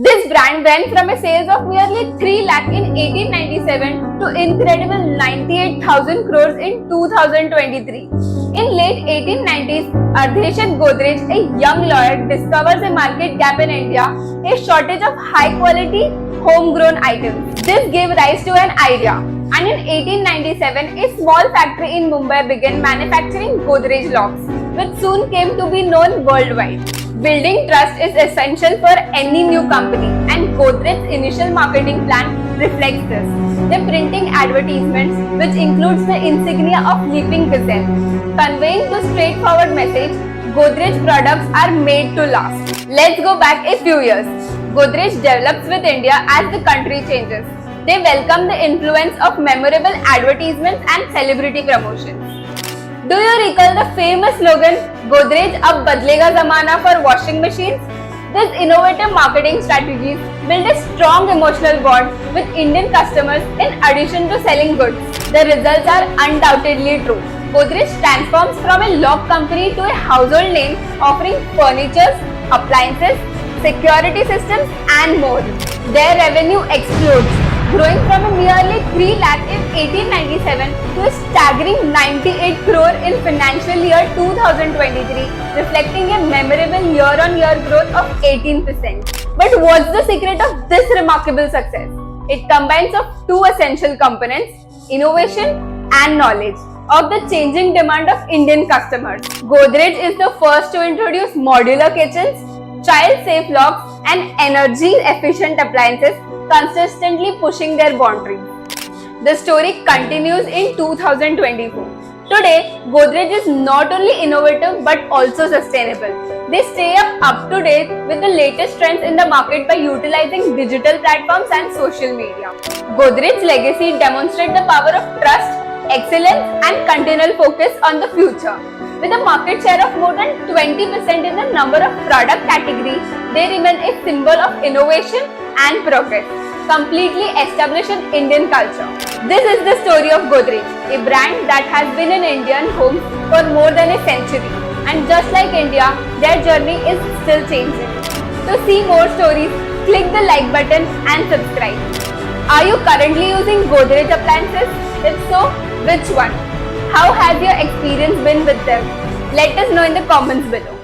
This brand went from a sales of nearly 3 lakh in 1897 to incredible 98,000 crores in 2023. In late 1890s, Ardeshir Godrej, a young lawyer, discovers a market gap in India, a shortage of high-quality homegrown items. This gave rise to an idea, and in 1897, a small factory in Mumbai began manufacturing Godrej locks, which soon came to be known worldwide. Building trust is essential for any new company, and Godrej's initial marketing plan reflects this. They're printing advertisements, which includes the insignia of Leaping Gazelle, conveying the straightforward message: Godrej products are made to last. Let's go back a few years. Godrej develops with India as the country changes. They welcome the influence of memorable advertisements and celebrity promotions. Do you recall the famous slogan, Godrej ab badlega zamana for washing machines? These innovative marketing strategies build a strong emotional bond with Indian customers in addition to selling goods. The results are undoubtedly true. Godrej transforms from a lock company to a household name, offering furniture, appliances, security systems and more. Their revenue explodes, growing from a merely 3 lakh in 1897 to a staggering 98 crore in financial year 2023, reflecting a memorable year-on-year growth of 18%. But what's the secret of this remarkable success? It combines of two essential components, innovation and knowledge of the changing demand of Indian customers. Godrej is the first to introduce modular kitchens, child-safe locks and energy-efficient appliances, consistently pushing their boundaries. The story continues in 2024. Today, Godrej is not only innovative but also sustainable. They stay up to date with the latest trends in the market by utilizing digital platforms and social media. Godrej's legacy demonstrates the power of trust, excellence and continual focus on the future. With a market share of more than 20% in the number of product categories, they remain a symbol of innovation and progress, completely established in Indian culture. This is the story of Godrej, a brand that has been in Indian homes for more than a century. And just like India, their journey is still changing. To see more stories, click the like button and subscribe. Are you currently using Godrej appliances? If so, which one? How has your experience been with them? Let us know in the comments below.